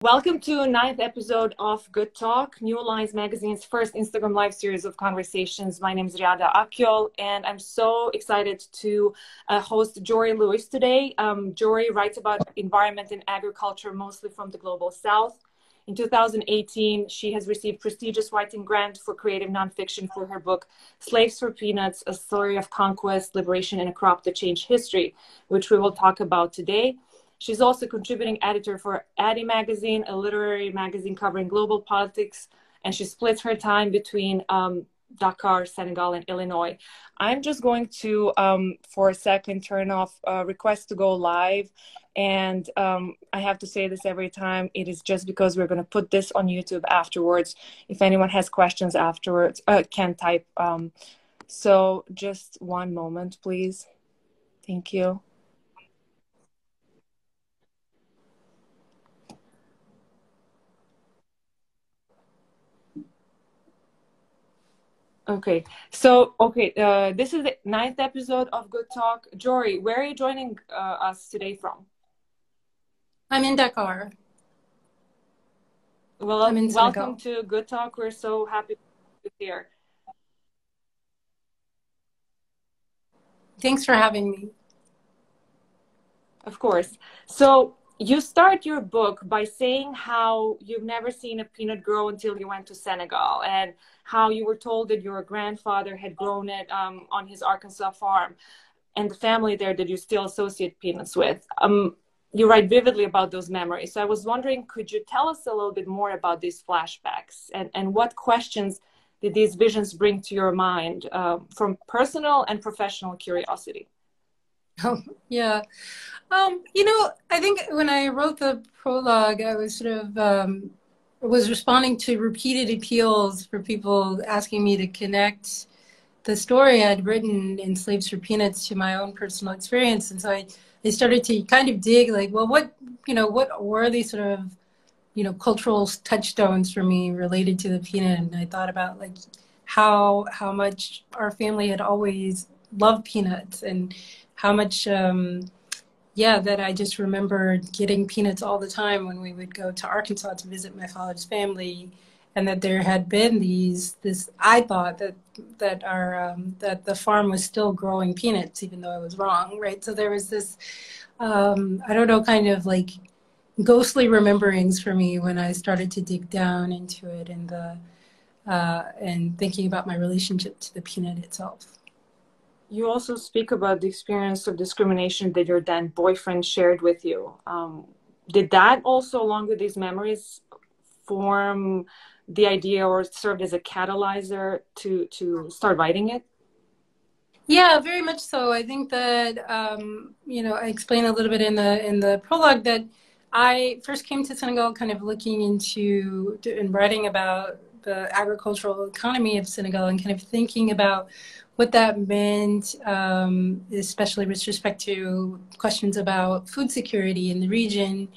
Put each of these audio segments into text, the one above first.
Welcome to ninth episode of Good Talk, New Alliance Magazine's first Instagram live series of conversations. My name is Riada Akyol, and I'm so excited to host Jori Lewis today. Jori writes about environment and agriculture, mostly from the global south. In 2018, she has received prestigious writing grant for creative nonfiction for her book, Slaves for Peanuts, A Story of Conquest, Liberation, and a Crop That Changed History, which we will talk about today. She's also contributing editor for Addy Magazine, a literary magazine covering global politics, and she splits her time between Dakar, Senegal, and Illinois. I'm just going to, for a second, turn off request to go live. And I have to say this every time. It is just because we're going to put this on YouTube afterwards. If anyone has questions afterwards, can type. So just one moment, please. Thank you. Okay, so this is the ninth episode of Good Talk. Jori, where are you joining us today from? I'm in Dakar. Well, I'm in Senegal. Welcome to Good Talk. We're so happy to be here. Thanks for having me. Of course. So you start your book by saying how you've never seen a peanut grow until you went to Senegal, and how you were told that your grandfather had grown it on his Arkansas farm, and the family there that you still associate peanuts with. You write vividly about those memories. So I was wondering, could you tell us a little bit more about these flashbacks, and what questions did these visions bring to your mind from personal and professional curiosity? Oh, yeah. I think when I wrote the prologue, I was sort of was responding to repeated appeals for people asking me to connect the story I'd written in Slaves for Peanuts to my own personal experience. And so I started to kind of dig, like, well, what were these sort of, cultural touchstones for me related to the peanut? And I thought about, like, how much our family had always loved peanuts, and how much, that I just remember getting peanuts all the time when we would go to Arkansas to visit my father's family, and that there had been I thought that the farm was still growing peanuts, even though I was wrong, right? So there was this, I don't know, kind of like ghostly rememberings for me when I started to dig down into it, and thinking about my relationship to the peanut itself. You also speak about the experience of discrimination that your then boyfriend shared with you. Did that also, along with these memories, form the idea or served as a catalyzer to start writing it? Yeah, very much so. I think that, I explained a little bit in the prologue that I first came to Senegal kind of looking into and writing about the agricultural economy of Senegal, and kind of thinking about what that meant, especially with respect to questions about food security in the region,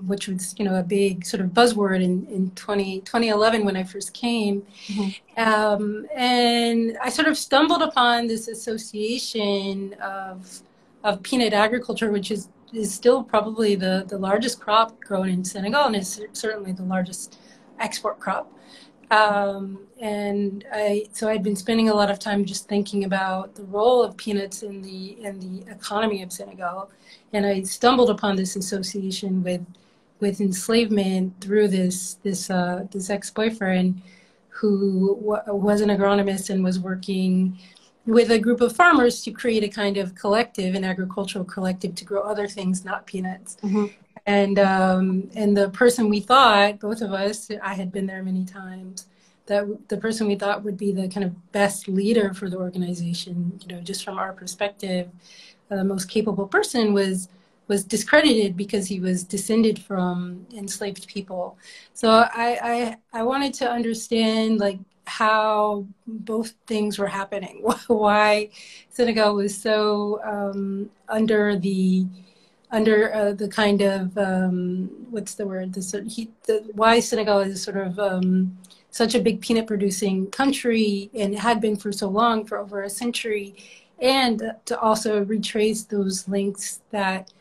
which was, a big sort of buzzword in 2011 when I first came. Mm-hmm. And I sort of stumbled upon this association of peanut agriculture, which is still probably the largest crop grown in Senegal, and is certainly the largest export crop. So I'd been spending a lot of time just thinking about the role of peanuts in the economy of Senegal, and I stumbled upon this association with enslavement through this ex-boyfriend who was an agronomist and was working with a group of farmers to create a kind of collective, an agricultural collective, to grow other things, not peanuts. Mm-hmm. And the person we thought, both of us, I had been there many times, that the person we thought would be the kind of best leader for the organization, just from our perspective, the most capable person was discredited because he was descended from enslaved people. So I wanted to understand, like, how both things were happening, why Senegal was so under the kind of what's the word? Why Senegal is sort of such a big peanut producing country, and had been for so long, for over a century, and to also retrace those links that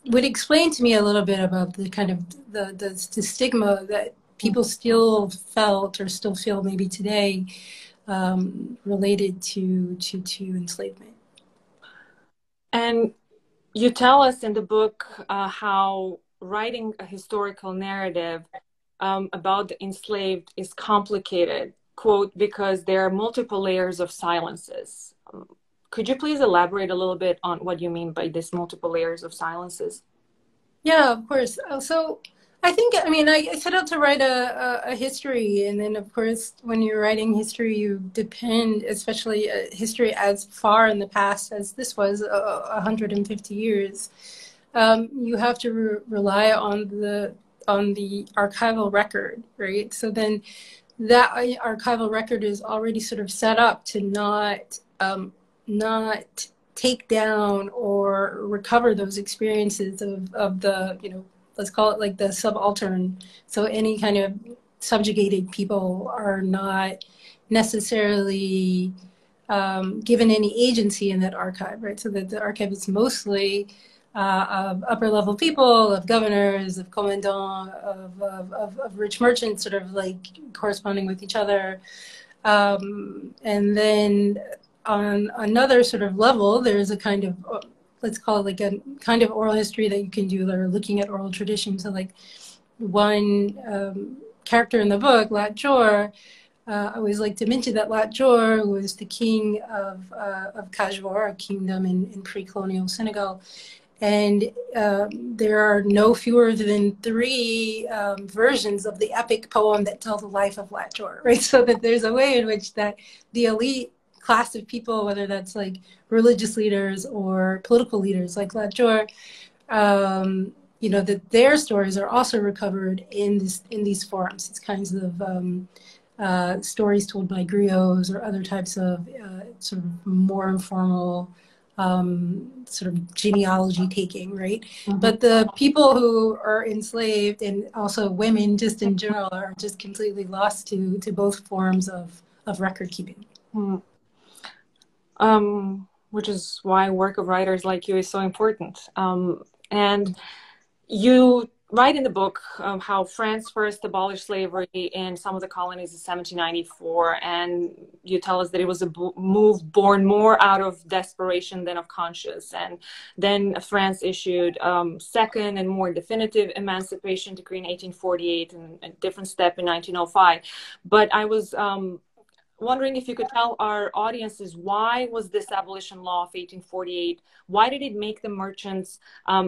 would explain to me a little bit about the kind of the stigma that people still felt or still feel maybe today, related to enslavement. And you tell us in the book how writing a historical narrative about the enslaved is complicated, quote, because there are multiple layers of silences. Could you please elaborate a little bit on what you mean by this multiple layers of silences? Yeah, of course. So I think, I mean, I set out to write a history, and then of course, when you're writing history, you depend, especially history as far in the past as this was, 150 years. You have to rely on the archival record, right? So then that archival record is already sort of set up to not take down or recover those experiences of the, let's call it like the subaltern. So any kind of subjugated people are not necessarily given any agency in that archive, right? So that the archive is mostly of upper level people, of governors, of commandants, of rich merchants, sort of like corresponding with each other. And then on another sort of level, there's a kind of, let's call it like a kind of oral history that you can do, or looking at oral tradition. So like one character in the book, Lat Jor, I always like to mention that Lat Jor was the king of Kajor, a kingdom in pre-colonial Senegal. And there are no fewer than 3 versions of the epic poem that tell the life of Lat Jor, right? So that there's a way in which that the elite class of people, whether that's like religious leaders or political leaders like Lat Jor, that their stories are also recovered in these forums. It's kinds of stories told by griots or other types of sort of more informal sort of genealogy taking, right? Mm-hmm. But the people who are enslaved, and also women just in general, are just completely lost to both forms of record keeping. Mm-hmm. Which is why work of writers like you is so important. And you write in the book how France first abolished slavery in some of the colonies in 1794, and you tell us that it was a move born more out of desperation than of conscience. And then France issued second and more definitive emancipation decree in 1848, and a different step in 1905. But I was wondering if you could tell our audiences, why was this abolition law of 1848, why did it make the merchants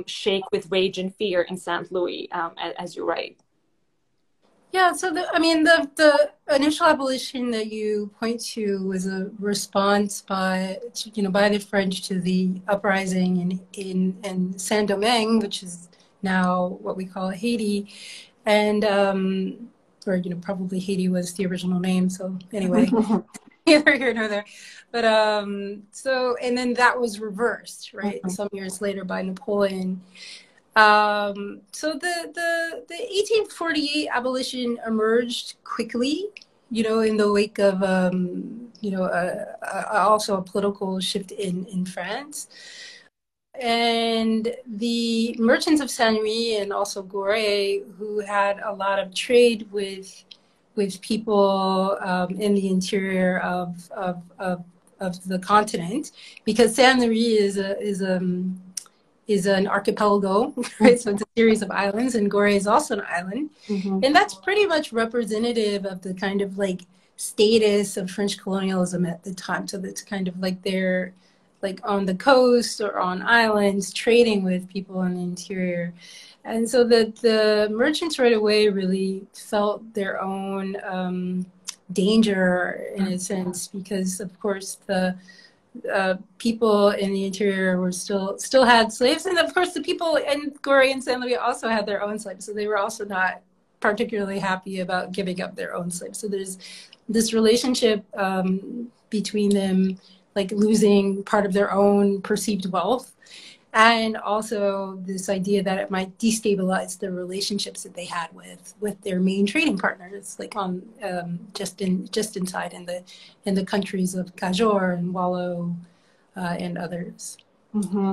shake with rage and fear in St. Louis, as you write? Yeah, so the initial abolition that you point to was a response by the French to the uprising in Saint-Domingue, which is now what we call Haiti, and or probably Haiti was the original name. So anyway, neither here nor there. But so, and then that was reversed, right? Some years later by Napoleon. So the 1848 abolition emerged quickly, in the wake of also a political shift in France. And the merchants of Saint Louis and also Gorée, who had a lot of trade with people in the interior of the continent, because Saint Louis is an archipelago, right? So it's a series of islands, and Gorée is also an island. Mm-hmm. And that's pretty much representative of the kind of like status of French colonialism at the time. So that's kind of like they're like on the coast or on islands trading with people in the interior. And so the merchants right away really felt their own danger in a sense, because of course the people in the interior were still had slaves, and of course the people in Gorée and Saint Louis also had their own slaves, so they were also not particularly happy about giving up their own slaves. So there's this relationship between them, like losing part of their own perceived wealth, and also this idea that it might destabilize the relationships that they had with their main trading partners, like on just inside in the countries of Kajor and Wallo and others. Mm-hmm.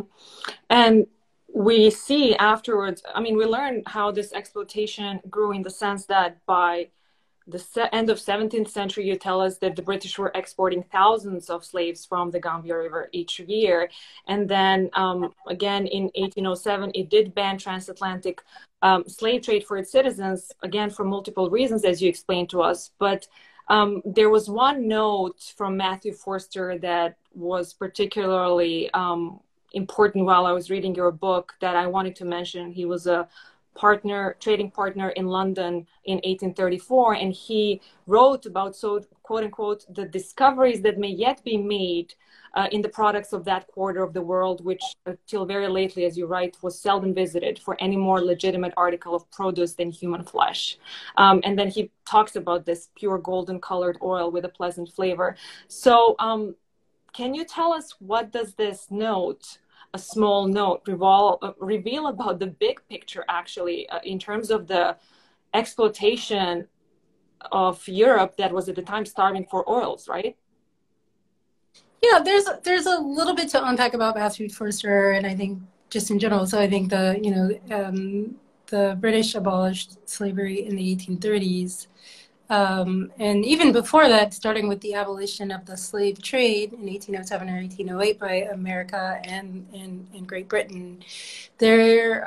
And we see afterwards, I mean, we learn how this exploitation grew in the sense that by the end of 17th century, you tell us that the British were exporting thousands of slaves from the Gambia River each year. And then again in 1807, it did ban transatlantic slave trade for its citizens, again, for multiple reasons, as you explained to us. But there was one note from Matthew Forster that was particularly important while I was reading your book that I wanted to mention. He was a trading partner in London in 1834, and he wrote about, so quote unquote, the discoveries that may yet be made in the products of that quarter of the world, which till very lately, as you write, was seldom visited for any more legitimate article of produce than human flesh. And then he talks about this pure golden colored oil with a pleasant flavor. So can you tell us, what does this note, a small note, reveal about the big picture, actually, in terms of the exploitation of Europe that was at the time starving for oils, right? Yeah, there's a little bit to unpack about Matthew Forster, and I think just in general. So I think the British abolished slavery in the 1830s. And even before that, starting with the abolition of the slave trade in 1807 or 1808 by America and Great Britain, there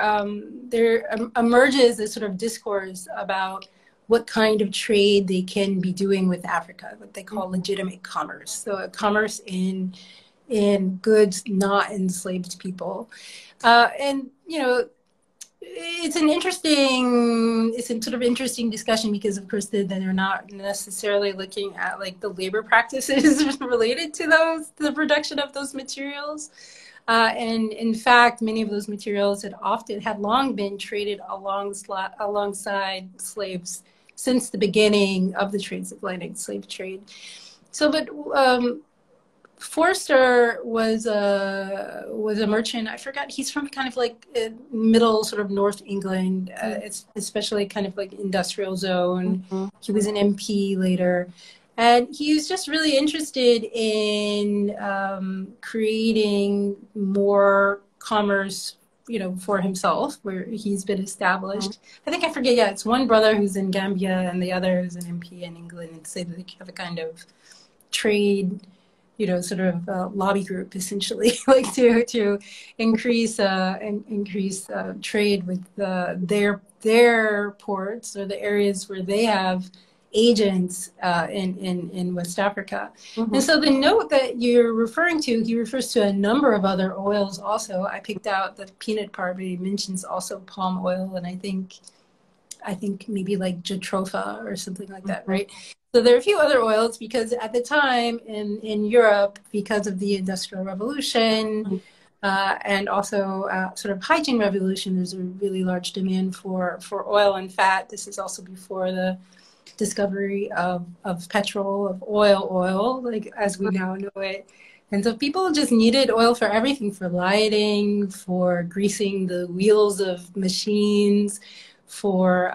emerges this sort of discourse about what kind of trade they can be doing with Africa, what they call legitimate commerce. So a commerce in goods not enslaved people. And, it's a sort of interesting discussion because, of course, they're not necessarily looking at like the labor practices related to the production of those materials. And in fact, many of those materials had long been traded alongside slaves since the beginning of the transatlantic slave trade. So, but Forster was a merchant. I forgot. He's from kind of like middle sort of North England, especially kind of like industrial zone. Mm-hmm. He was an MP later, and he was just really interested in creating more commerce, for himself, where he's been established. Mm-hmm. I think I forget. Yeah, it's one brother who's in Gambia and the other who's an MP in England, and say that they have a kind of trade, sort of lobby group, essentially, like to increase trade with their ports or the areas where they have agents in West Africa. Mm-hmm. And so the note that you're referring to, he refers to a number of other oils also. I picked out the peanut part, but he mentions also palm oil, and I think maybe like jatropha or something like that, right? So there are a few other oils because at the time in Europe, because of the Industrial Revolution and also sort of hygiene revolution, there's a really large demand for oil and fat. This is also before the discovery of petrol, of oil, like as we now know it. And so people just needed oil for everything, for lighting, for greasing the wheels of machines, for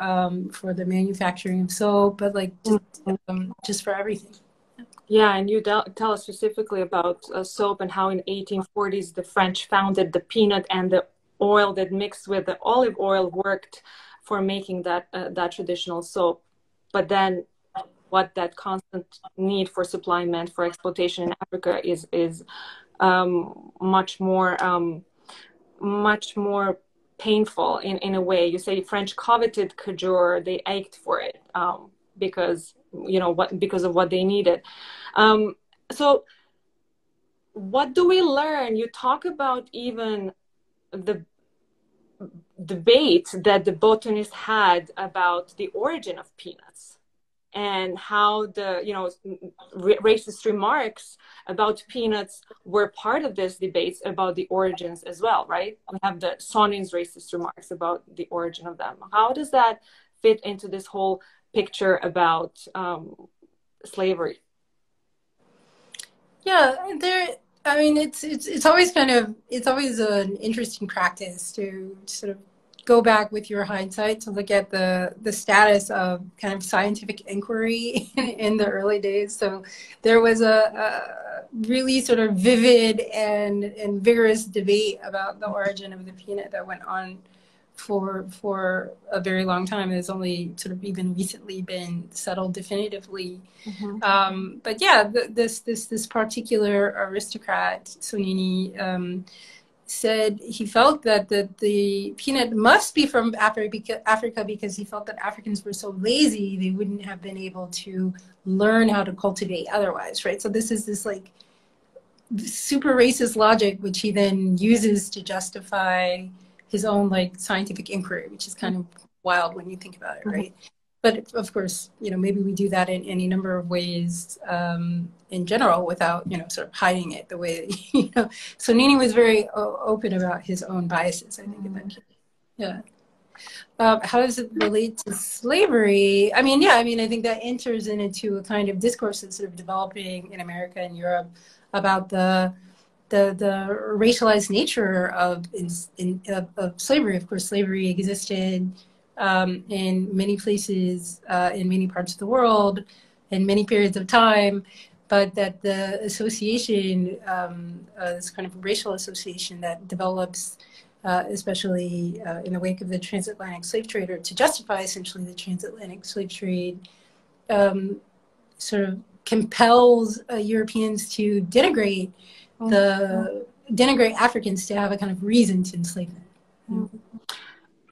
the manufacturing of soap, but like just for everything. Yeah, and you tell us specifically about soap and how in 1840s the French found that the peanut and the oil that mixed with the olive oil worked for making that traditional soap. But then what that constant need for supply meant for exploitation in Africa is much more painful in a way. You say French coveted couture, they ached for it because of what they needed. So what do we learn? You talk about even the debate that the botanists had about the origin of peanuts and how the racist remarks about peanuts were part of this debates about the origins as well, right? We have the Sonin's racist remarks about the origin of them. How does that fit into this whole picture about slavery? Yeah, it's always an interesting practice to sort of go back with your hindsight to look at the status of kind of scientific inquiry in the early days. So there was really sort of vivid and vigorous debate about the origin of the peanut that went on for a very long time. It's only sort of even recently been settled definitively. But yeah, this particular aristocrat, Sonini, said he felt that the peanut must be from Africa because he felt that Africans were so lazy they wouldn't have been able to learn how to cultivate otherwise, right? So this is this like super racist logic, which he then uses to justify his own like scientific inquiry, which is kind of wild when you think about it, right? But of course, you know, maybe we do that in any number of ways in general without, you know, sort of hiding it the way that, you know. So Nini was very open about his own biases, I think, in that case. Yeah. How does it relate to slavery? I mean, yeah, I mean, I think that enters into a kind of discourse that's sort of developing in America and Europe about the racialized nature of slavery. Of course, slavery existed in many places, in many parts of the world, in many periods of time, but that the association, this kind of racial association that develops, especially in the wake of the transatlantic slave trade, or to justify essentially the transatlantic slave trade, sort of compels Europeans to denigrate Africans to have a kind of reason to enslave them.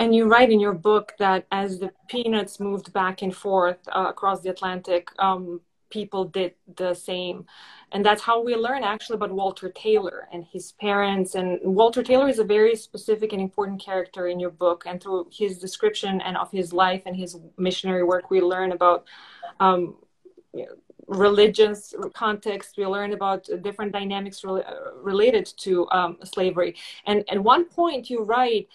And you write in your book that as the peanuts moved back and forth across the Atlantic, people did the same. And that's how we learn actually about Walter Taylor and his parents. And Walter Taylor is a very specific and important character in your book. And through his description and of his life and his missionary work, we learn about religious context. We learn about different dynamics related to slavery. And at one point you write,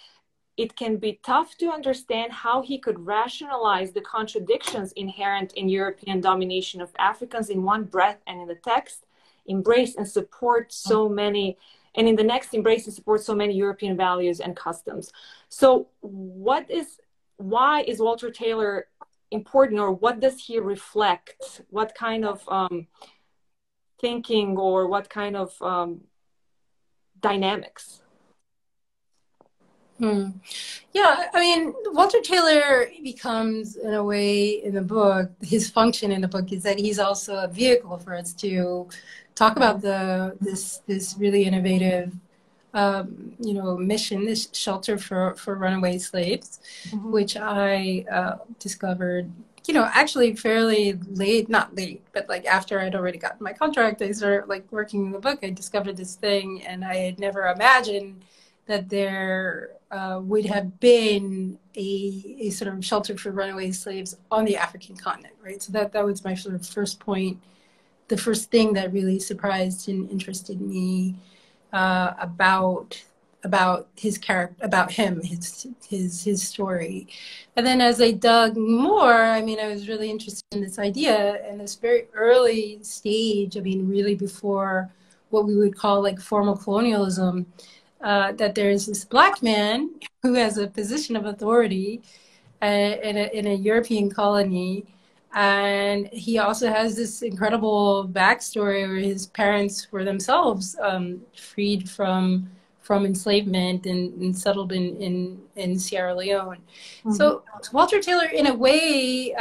it can be tough to understand how he could rationalize the contradictions inherent in European domination of Africans in one breath, and in the text embrace and support so many, and in the next embrace and support so many European values and customs. So why is Walter Taylor important, or what does he reflect? What kind of thinking, or what kind of dynamics? Yeah, I mean, Walter Taylor becomes, in a way, in the book, his function in the book is that he's also a vehicle for us to talk about this really innovative, you know, mission, this shelter for runaway slaves, which I discovered, you know, actually fairly late, not late, but like after I'd already gotten my contract, I started like working in the book. I discovered this thing, and I had never imagined that there would have been a sort of shelter for runaway slaves on the African continent, right? So that was my sort of first point, the first thing that really surprised and interested me about his character, about him, his story. And then as I dug more, I mean, I was really interested in this idea and this very early stage, I mean, really before what we would call like formal colonialism, that there's this Black man who has a position of authority in a European colony. And he also has this incredible backstory where his parents were themselves freed from enslavement and settled in Sierra Leone. So Walter Taylor, in a way,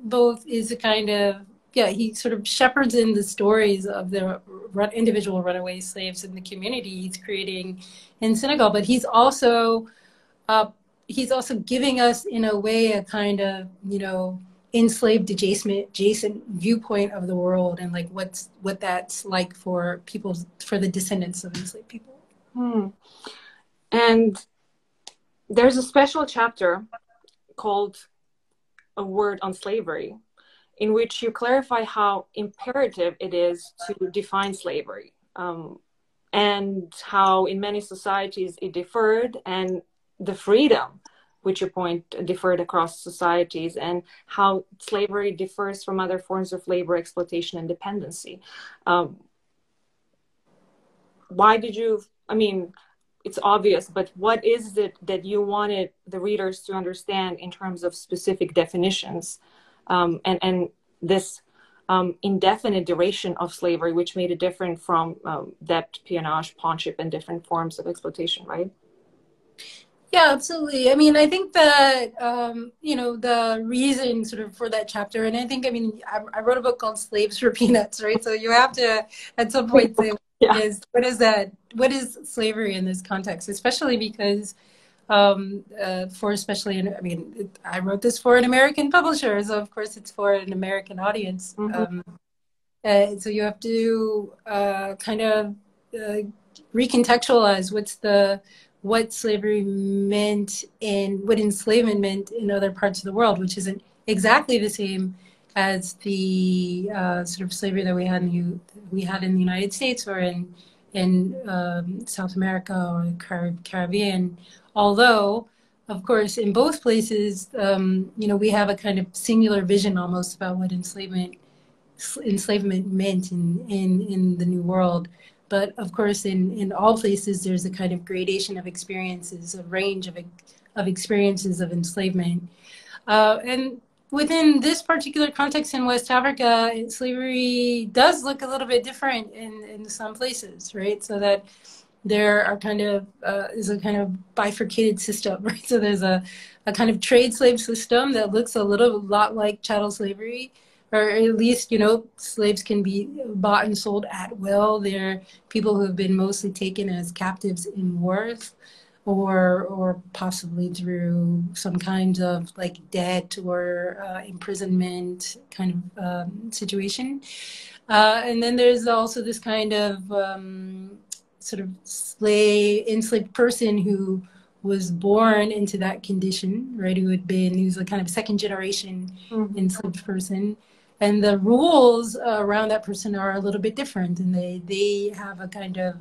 both is a kind of, he sort of shepherds in the stories of the individual runaway slaves in the community he's creating in Senegal, but he's also giving us, in a way, a kind of, you know, enslaved adjacent viewpoint of the world, and like what that's like for the descendants of enslaved people. And there's a special chapter called A Word on Slavery, in which you clarify how imperative it is to define slavery, and how in many societies it differed, and the freedom, which you point, differed across societies, and how slavery differs from other forms of labor, exploitation, and dependency. Why did you, I mean, it's obvious, but what is it that you wanted the readers to understand in terms of specific definitions, and this indefinite duration of slavery, which made it different from debt, peonage, pawnship, and different forms of exploitation, right? Yeah, absolutely. I mean, I think that, you know, the reason sort of for that chapter, and I think, I mean, I wrote a book called Slaves for Peanuts, right? So you have to, at some point, say, Yeah. what is that? What is slavery in this context? Especially because, for especially, I mean, I wrote this for an American publisher, so of course it's for an American audience. Mm-hmm. So you have to kind of recontextualize what slavery meant and what enslavement meant in other parts of the world, which isn't exactly the same as the sort of slavery that we had in the United States or in South America or the Caribbean. Although, of course, in both places, you know, we have a kind of singular vision almost about what enslavement meant in the New World. But of course, in all places, there's a kind of gradation of experiences, a range of experiences of enslavement. And within this particular context in West Africa, slavery does look a little bit different in some places, right? So that there are kind of is a kind of bifurcated system, right? So there's a kind of trade slave system that looks a lot like chattel slavery, or at least, you know, slaves can be bought and sold at will. They're people who have been mostly taken as captives in wars, or possibly through some kind of like debt or imprisonment kind of situation. And then there's also this kind of sort of enslaved person who was born into that condition, right? Who's a kind of second generation enslaved person. And the rules around that person are a little bit different, and they have a kind of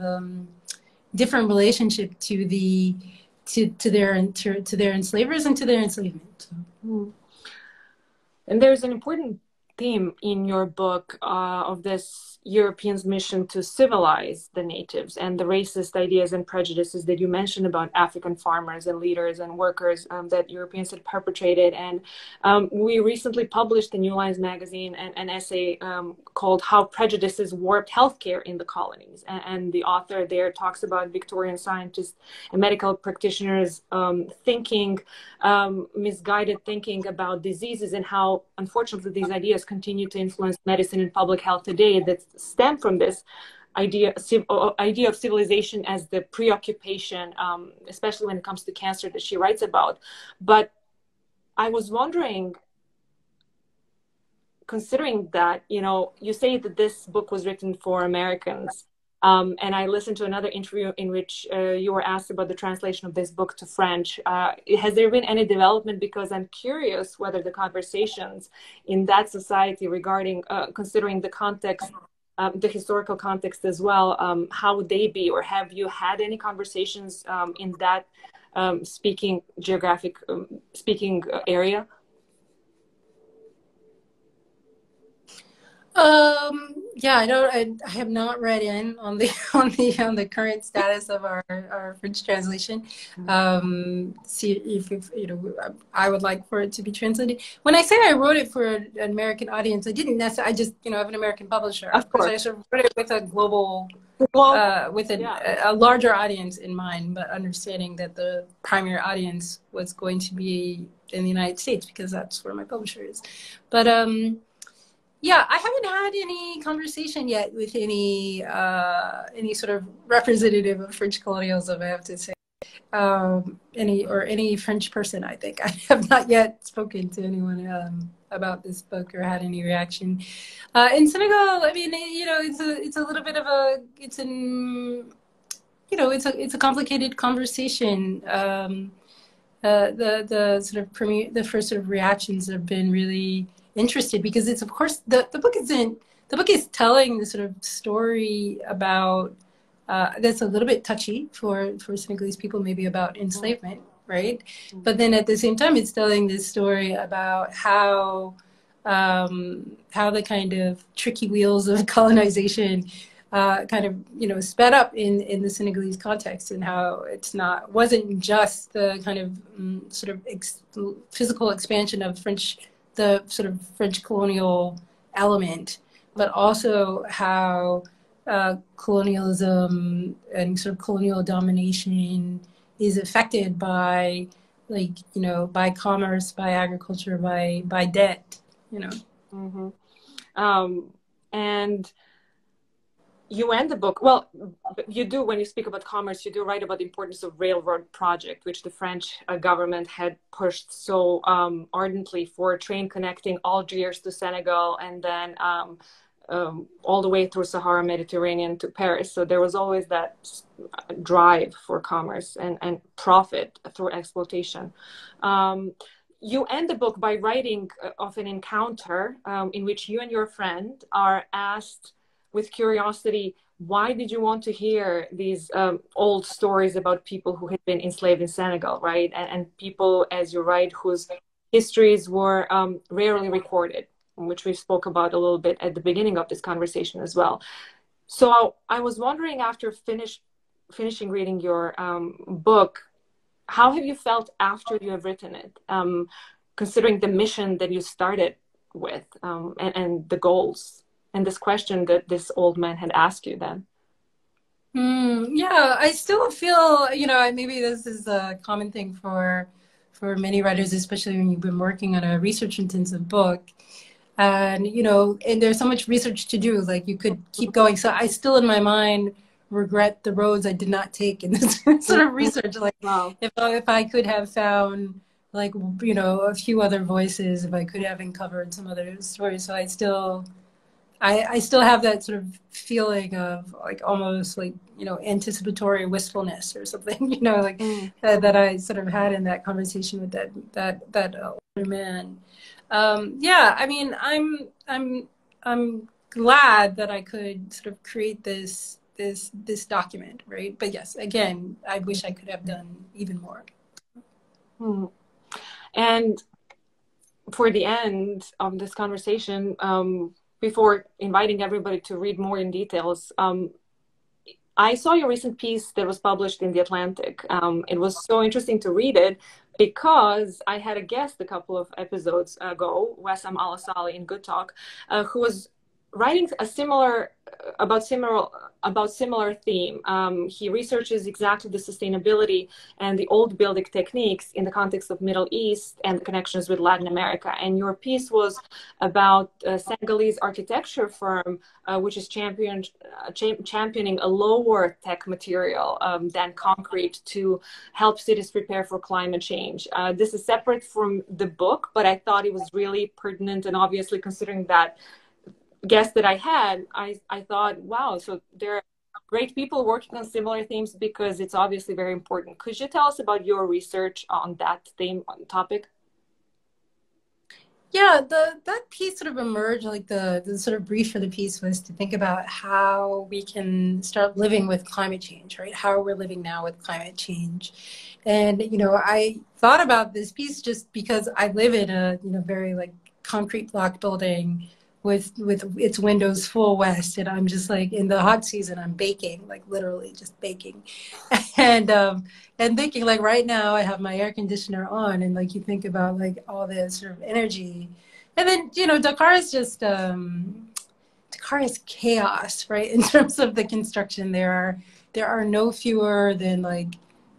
different relationship to their enslavers and to their enslavement. So. And there's an important theme in your book of this Europeans' mission to civilize the natives and the racist ideas and prejudices that you mentioned about African farmers and leaders and workers that Europeans had perpetrated. And we recently published in New Lines magazine an essay called How Prejudices Warped Healthcare in the Colonies. And the author there talks about Victorian scientists and medical practitioners misguided thinking about diseases, and how, unfortunately, these ideas continue to influence medicine and public health today, that stem from this idea of civilization as the preoccupation, especially when it comes to cancer that she writes about. But I was wondering, considering that, you know, you say that this book was written for Americans, and I listened to another interview in which you were asked about the translation of this book to French. Has there been any development? Because I'm curious whether the conversations in that society regarding, considering the context, the historical context as well, how would they be? Or have you had any conversations in that speaking area? Yeah, I have not read in on the on the current status of our French translation. See if you know, I would like for it to be translated. When I say I wrote it for an American audience, I didn't necessarily. I just, you know, I have an American publisher. Of course. So I sort of wrote it with a global, with a larger audience in mind, but understanding that the primary audience was going to be in the United States because that's where my publisher is. But yeah, I haven't had any conversation yet with any sort of representative of French colonialism, I have to say. Any French person, I think. I have not yet spoken to anyone about this book or had any reaction. In Senegal, I mean, you know, it's a little bit of it's a complicated conversation. The first sort of reactions have been really interested, because it's, of course, the book is telling the sort of story about that's a little bit touchy for Senegalese people, maybe about enslavement, right? But then at the same time, it's telling this story about how the kind of tricky wheels of colonization kind of, you know, sped up in the Senegalese context, and how wasn't just the kind of sort of physical expansion of the sort of French colonial element, but also how colonialism and sort of colonial domination is affected by, like, you know, by commerce, by agriculture, by debt, you know. Mm-hmm. And you end the book, well, you do, when you speak about commerce, you do write about the importance of railroad project, which the French government had pushed so ardently for a train connecting Algiers to Senegal, and then all the way through Sahara Mediterranean to Paris. So there was always that drive for commerce and profit through exploitation. You end the book by writing of an encounter in which you and your friend are asked with curiosity, why did you want to hear these old stories about people who had been enslaved in Senegal, right? And people, as you write, whose histories were rarely recorded, which we spoke about a little bit at the beginning of this conversation as well. So I was wondering, after finishing reading your book, how have you felt after you have written it, considering the mission that you started with, and the goals? And this question that this old man had asked you then. Yeah, I still feel, you know, maybe this is a common thing for many writers, especially when you've been working on a research-intensive book. And, you know, and there's so much research to do, like you could keep going. So I still, in my mind, regret the roads I did not take in this sort of research. Like, wow. if I could have found, like, you know, a few other voices, if I could have uncovered some other stories. So I still have that sort of feeling of, like, almost like, you know, anticipatory wistfulness or something, you know, like that I sort of had in that conversation with that older man. Yeah, I mean, I'm glad that I could sort of create this document, right? But yes, again, I wish I could have done even more. And for the end of this conversation, before inviting everybody to read more in details, I saw your recent piece that was published in The Atlantic. It was so interesting to read it because I had a guest a couple of episodes ago, Wessam Al-Asali in Good Talk, who was writing about similar theme. He researches exactly the sustainability and the old building techniques in the context of Middle East and the connections with Latin America. And your piece was about a Senegalese architecture firm which is championing a lower tech material than concrete to help cities prepare for climate change. This is separate from the book, but I thought it was really pertinent, and obviously considering that guest that I had, I thought, wow, so there are great people working on similar themes, because it's obviously very important. Could you tell us about your research on that theme, on topic? Yeah, that piece sort of emerged, like the sort of brief for the piece was to think about how we can start living with climate change, right? How we're living now with climate change. And, you know, I thought about this piece just because I live in a, you know, very like concrete block building with its windows full west, and I'm just like, in the hot season I'm baking, like literally just baking, and thinking, like, right now I have my air conditioner on, and like you think about like all this sort of energy, and then, you know, Dakar is just Dakar is chaos, right? In terms of the construction, there are no fewer than, like,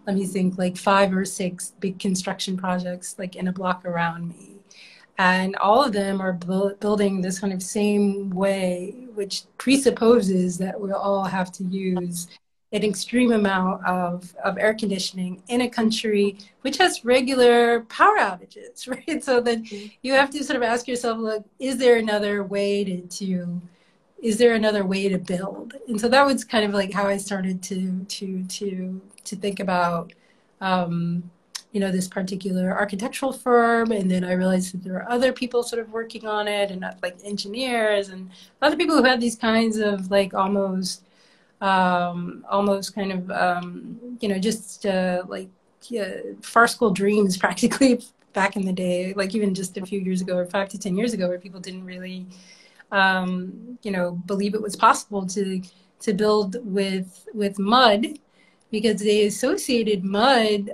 let me think, like 5 or 6 big construction projects like in a block around me. And all of them are building this kind of same way, which presupposes that we'll all have to use an extreme amount of air conditioning in a country which has regular power outages, right? So then you have to sort of ask yourself, like, is there another way is there another way to build? And so that was kind of like how I started to think about you know, this particular architectural firm. And then I realized that there are other people sort of working on it, and like engineers and other people who had these kinds of like almost kind of, you know, just like farcical dreams practically back in the day, like even just a few years ago or 5 to 10 years ago, where people didn't really, you know, believe it was possible to build with mud, because they associated mud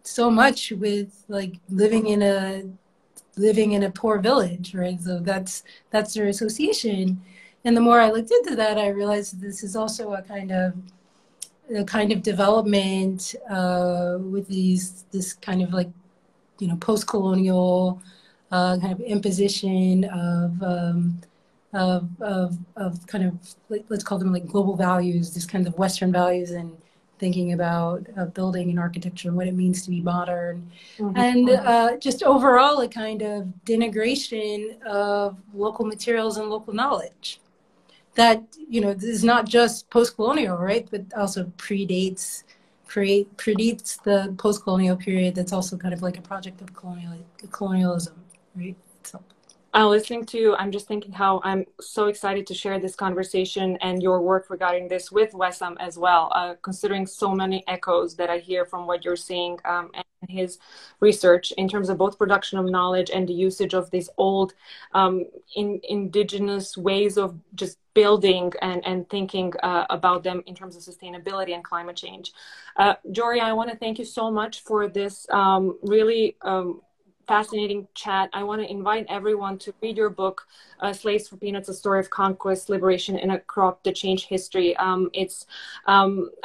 so much with like living in a living in a poor village, right? So that's their association. And the more I looked into that, I realized that this is also a kind of development with this kind of like, post-colonial kind of imposition of kind of, like, let's call them like global values, this kind of Western values, and thinking about building and architecture and what it means to be modern. Mm-hmm. And just overall a kind of denigration of local materials and local knowledge that, this is not just post-colonial, right, but also predates the post-colonial period. That's also kind of like a project of colonialism, right? So. Listening to you, I'm just thinking how I'm so excited to share this conversation and your work regarding this with Wessam as well, considering so many echoes that I hear from what you're saying and his research in terms of both production of knowledge and the usage of these old indigenous ways of just building and thinking about them in terms of sustainability and climate change. Jori, I want to thank you so much for this really fascinating chat. I want to invite everyone to read your book, Slaves for Peanuts, A Story of Conquest, Liberation in a Crop That Changed History. I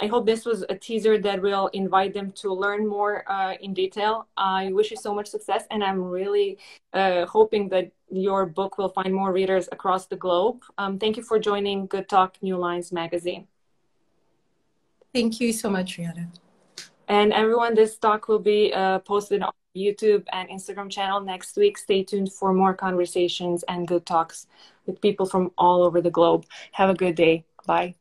hope this was a teaser that will invite them to learn more in detail. I wish you so much success, and I'm really hoping that your book will find more readers across the globe. Thank you for joining Good Talk New Lines magazine. Thank you so much, Rihanna. And everyone, this talk will be posted on YouTube and Instagram channel next week. Stay tuned for more conversations and good talks with people from all over the globe. Have a good day. Bye.